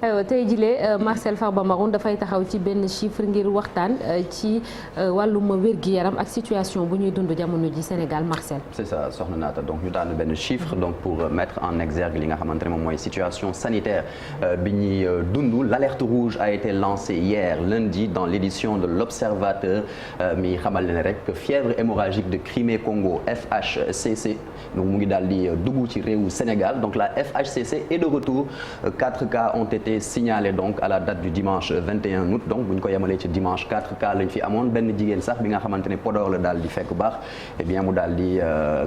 tey jile Marcel Farba Maroun dafay taxaw ci benn chiffre ngir waxtaan ci wàllum wér-gi-yaram ak situation bu ñuy dund jamono ji Sénégal Marcel. c'est ça soxna Naata donc ñu daan benn chiffre donc pour mettre en exergue li nga xamante ne moom mooy situation sanitaire bi ñuy dund l'alerte rouge a été lancée hier lundi dans l'édition de l'Observateur mi xamal ne rek fièvre hémorragique de Crimée-Congo FHCC donc mu ngi daal di dugg ci réewu Sénégal donc la FHCC est de retour 4 cas ont été signalés donc à la date du dimanche 21 août donc bu ñu ko yemalee ci dimanche 4 cas lañ fi amoon benn jigéen sax bi nga xamante ne Podor la daal di fekk baax et bien mu daal di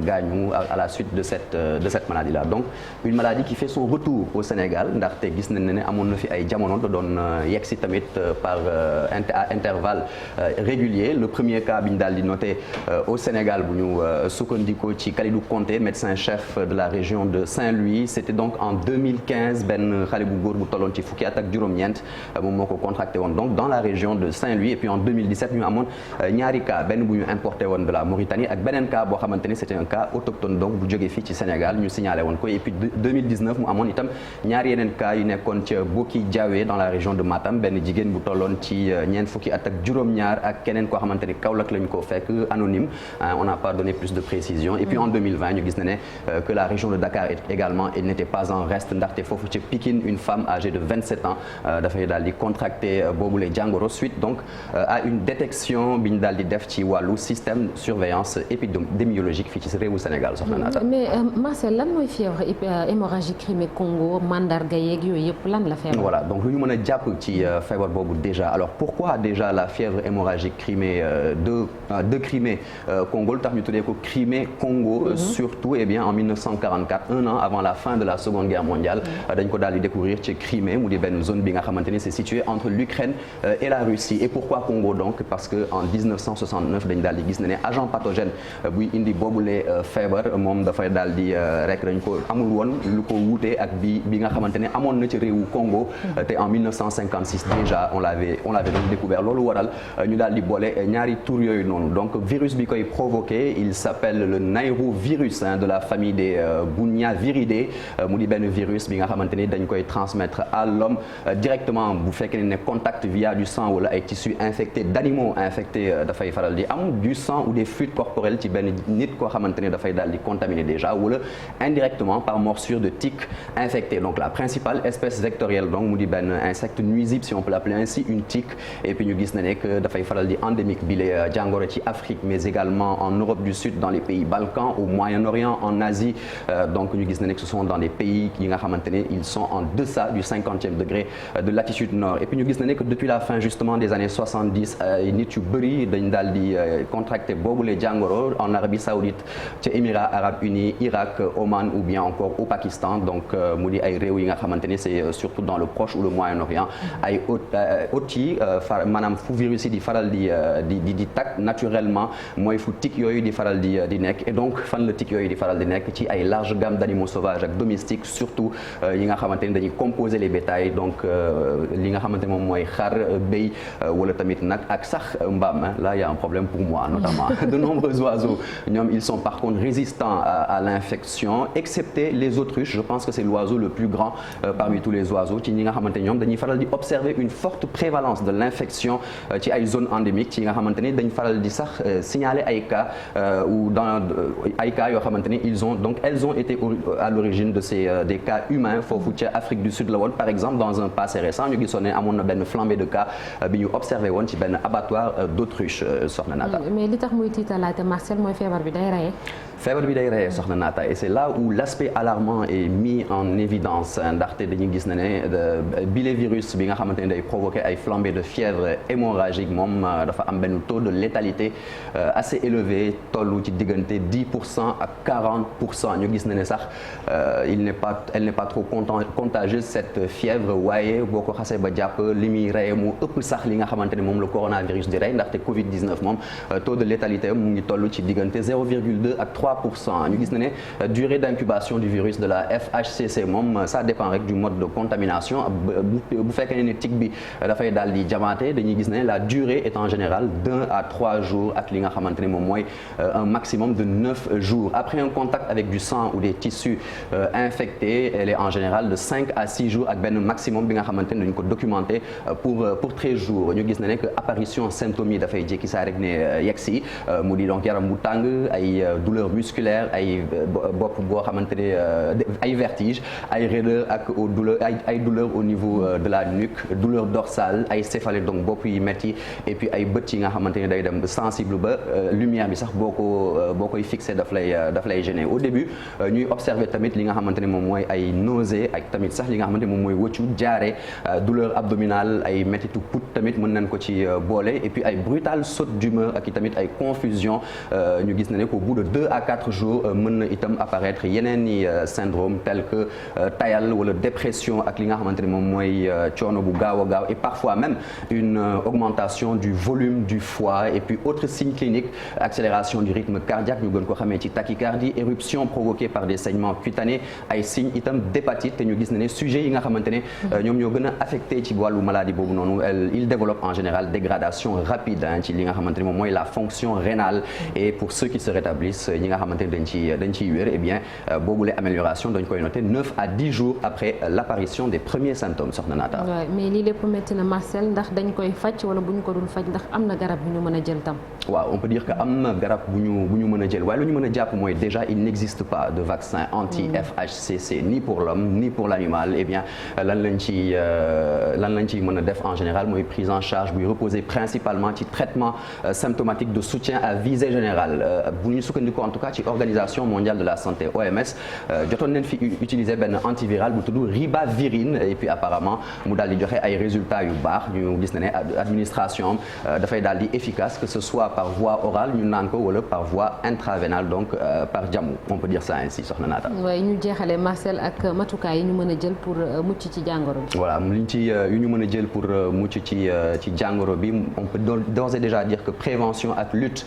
gaañu à la suite de cette maladie là donc une maladie qui fait son retour au Sénégal ndaxte gis nañ ne amoon na fi ay jamono da doon yegg si tamit par intervalle régulier le premier cas bi ñu daal di noté au Sénégal bu ñu sukkandikoo ci Kalidou Konté médecin chef de la région de Saint-Louis c'était donc en 2015 benn xale bu góor bu tolloon ci fukki at ak juróom-ñeent moom moo ko contracté woon donc dans la région de Saint-Louis et puis en 2017 ñu amoon ñaari cas benn bu ñu importé woon de la Mauritanie ak beneen cas boo xamante ni c'était un cas autochtone donc bu jógee fii ci Sénégal ñu signalé woon ko et puis 2019 mu amoon itam ñaari yeneen cas yu nekkoon ca Boki Diawé dans la région de Matam benn jigéen bu tolloon ci ñeent fukki at ak juróom-ñaar ak keneen koo xamante ni Kaolack lañu ko fekk anonyme on n'a pas donné plus de précision et puis en 2020 ñu gis na ne que la région de Dakar également elle n'était pas en reste ndaxte foofu ca Pikine une femme âgée de 27 ans dafay daal di contracté boobule jàngoro suite donc à une détection bi ñu daal di def ci wàllu système surveillance épidémiologique fii ci réewu Sénégal soxna Naata. mais Marcel lan mooy fièvre hémorragique Crimée-Congo mandarga yeeg yooyu yëpp lan la feebar. voilà donc lu ñu mën a jàpp ci feebar boobu déjà alors pourquoi déjà la fièvre hémorragique Crimée de Crimée-Congo lu tax ñu tuddee ko Crimée-Congo surtout eh bien en 1944 un an avant la fin de la Seconde Guerre mondiale dañ ko daal di découvrir ci Crimée mu di benn zone bi nga xamante ni c'est situé entre l'Ukraine et la Russie et pourquoi Congo donc parce que en 1969 dañ daal di gis ne agent pathogène buy indi boobule feebar moom dafay daal di rek dañ ko amul woon lu ko wuute ak bi nga xamante ne amoon na ci réewu Congo te en 1956 déjà on l'avait donc découvert loolu waral ñu daal di boole ñaari tur yooyu noonu donc virus bi koy provoqué il s'appelle le nairovirus de la famille des Bunyaviridae mu di benn virus bi nga xamante ni dañ koy transmettre à l'homme directement bu fekkee ne contact via du sang wala ay tissus infectés d'animaux infectés dafay faral di am du sang ou des fluides corporels ci benn nit koo xamante ne dafay daal di contaminé déjà wala indirectement par morsure de tiques infectées donc la principale espèce vectorielle donc mu di benn insecte nuisible si on peut l'appeler ainsi une tique et puis ñu gis na ne que dafay faral di endémique bi la jàngoro ci Afrique mais également en Europe du Sud dans les pays Balkans au Moyen-Orient en Asie donc ñu gis na ne que ce sont dans des pays yi nga xamante ne ils sont en deçà du 50e degré de latitude nord et puis ñu gis na ne que depuis la fin justement des années 70 nit yu bëri dañ daal di contracté boobule jàngoro en Arabie Saoudite ca Émirats Arabes Unis Irak Oman ou bien encore au Pakistan donc mu di ay réew yi nga xamante ni c'est surtout dans le Proche ou le Moyen-Orient ay hôtes yi maanaam fu virus yi di faral di tag naturellement mooy fu tic yooyu di faral di nekk et donc fan la tic yooyu di faral di nekk ci ay large gamme d'animaux sauvages ak domestiques surtout yi nga xamante ni dañuy composer les bétails donc li nga xamante moom mooy xar béy wala tamit nag ak sax mbaam là il y a un problème pour moi notamment de nombreux oiseaux ñoom ils sont par contre résistants à l'infection excepté les autruches je pense que c'est l'oiseau le plus grand parmi tous les oiseaux ci ñi nga xamante ñoom dañuy faral di observer une forte prévalence de l'infection ci ay zones endémiques ci nga xamante ni dañ faral di sax signaler ay cas ou dans ay cas yoo xamante ni elles ont été à l'origine de des cas humains foofu ca Afrique du Sud la woon par exemple dans un passé récent ñu gisoon ne amoon na benn flambée de cas bi ñu observé woon ci benn abattoir d'autruche soxna Naata. mais li tax muy tiitalaate Marcel mooy feebar bi day reye. feebar bi day reye soxna Naata et c'est là où l'aspect alarmant est mis en évidence ndaxte dañuy gis ne bile virus bi nga xamante ne day provoquer ay flambées de fièvre hémorragique moom dafa am benn taux de létalité assez élevé tollu ci diggante 10% ak 40% ñu gis ne sax elle n'est pas trop contagieuse cette fièvre waaye boo ko xasee ba jàpp li muy reye mu ëpp sax li nga xamante ne moom le coronavirus di rey ndaxte Covid-19 moom taux de létalité mu ngi toll ci diggante 0,2 ak 3% 3%. ñu gis na ne durée d'incubation du virus de la FHCC moom ça dépend rek du mode de contamination bu fekkee ne tic bi dafay daal di jamaate dañuy gis ne la durée est en général d'1 à 3 jours ak li nga xamante ne moom mooy un maximum de 9 jours. Après un contact avec du sang ou des tissus infectés, elle est en général de 5 à 6 jours ak benn maximum bi nga xamante ne dañu ko documenté pour 13 jours. ñu gis na ne que apparition symptômes yi dafay jékki saa rek ne yegg si mu di donc yaram bu tàng ay douleurs musculaires ay bopp boo xamante ne ay vertiges ay raideur ak ay douleurs au niveau de la nuque douleur dorsale ay céphalée donc bopp yi metti et puis ay bët yi nga xamante ne day dem sensible ba lumière bi sax boo koy fixé daf lay gêner. Au début ñuy observer tamit li nga xamante ne moom mooy ay nausées ak tamit sax li nga xamante ne moom mooy wëccu jaare douleur abdominale ay mettitu put tamit mën nañ ko ci boole et puis ay brutale saute d'humeur ak i tamit ay confusion ñu gis na ne qu'au bout de 2 à 4 jours mën na itam apparaître yeneen i syndrome tel que tayal wala dépression ak li nga xamante ne moom mooy coono bu gaaw a gaaw et parfois même une augmentation du volume du foie et puis autres signes cliniques accélération du rythme cardiaque ñu gën ko xamee ci tachycardie éruption provoquée par des saignements cutanés ay signes itam d'hépatite te ñu gis na ne sujet yi nga xamante ne ñoom ñoo gën a affecté ci wàllu maladie boobu noonu il développe en général dégradation rapide ci li nga xamante ne moom mooy la fonction rénale et pour ceux qui se rétablissent ñi nga xamante ne dañ ciy wér eh bien boobule amélioration dañ koy noter 9 à 10 jours après l'apparition des premiers symptômes soxna Naata. waaw mais lii lépp métti na Marcel ndax dañ koy faj wala bu ñu ko dul faj ndax am na garab yu ñu mën a jël tam. waaw on peut dire que am na garab bu ñu mën a jël waaye lu ñu mën a jàpp mooy déjà il n'existe pas de vaccin anti-FHCC ni pour l'homme ni pour l'animal eh bien lan lañ ciy mën a def en général mooy prise en charge buy reposer principalement ci traitement symptomatique de soutien à visée générale bu ñu sukkandiku en tout cas ci organisation mondiale de la santé OMS jotoon nañ fi utiliser benn antiviral bu tudd ribavirine et puis apparemment mu daal di joxe ay résultats yu baax ñu gis na ne administration dafay daal di efficace que ce soit par voie orale ñu naan ko wala par voie intraveinale donc par jamu on peut dire ça ainsi soxna Naata. waaye ñu jeexalee Marcel ak matukaay yi ñu mën a jël pour mucc ci jàngoro bi. voilà liñ ci yu ñu mën a jël pour mucc ci jàngoro bi on peut d'ores et déjà dire que prévention ak lutte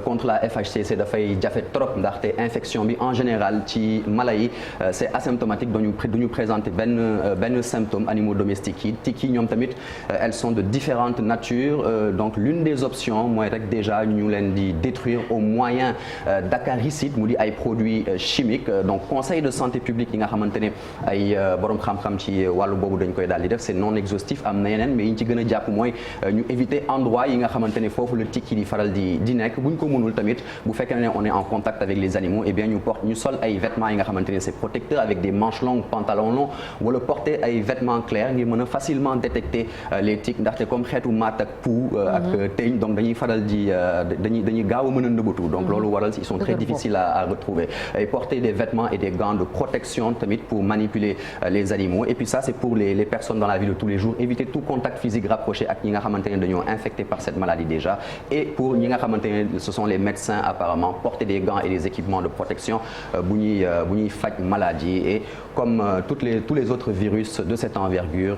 contre la FHCC dafay jafe trop ndaxte infection bi en général ci mala yi c'est asymptomatique duñu présenter benn symptôme animaux domestiques yi tic yi ñoom tamit elles sont de différentes natures donc l'une des options mooy rek déjà ñu leen di détruire au moyen d'acaricide mu di ay produits chimiques donc conseil de santé publique yi nga xamante ne ay borom xam-xam ci wàllu boobu dañ koy daal di def c'est non exhaustif am na yeneen mais yi ñu ci gën a jàpp mooy ñu éviter endroit yi nga xamante ne foofu la tic yi di faral di nekk bu ñu ko mënul tamit bu fekkee ne on est en contact avec les animaux et bien ñu sol ay vêtements yi nga xamante ne c'est protecteur avec des manches longues pantalons longs wala porter ay vêtements clairs ngir mën a facilement détecter les tiques ndaxte comme xeetu maat ak pou ak teeñ donc dañuy faral dañuy gaaw a mën a nëbbatu donc loolu waral ils sont très difficiles à retrouver et porter des vêtements et des gants de protection tamit pour manipuler les animaux et puis ça c'est pour les personnes dans la vie de tous les jours éviter tout contact physique rapproché ak ñi nga xamante ne dañoo infectés par cette maladie déjà et pour ñi nga xamante ne ce sont les médecins apparemment porter des gants et des équipements de protection bu ñuy faj maladie et comme tous les autres virus de cette envergure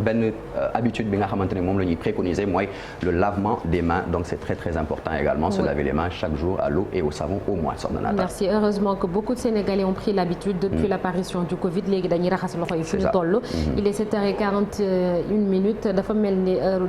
benn habitude bi nga xamante ne moom la ñuy préconiser mooy le lavement des mains donc c'est très très important également se laver les mains chaque jour à l'eau et au savon au moins soxna Naata. Merci heureusement que beaucoup de Sénégalais ont pris l'habitude depuis l'apparition du Covid léegi dañuy raxas loxo yi fu ñu toll. Il est 7h41 dafa mel ni heure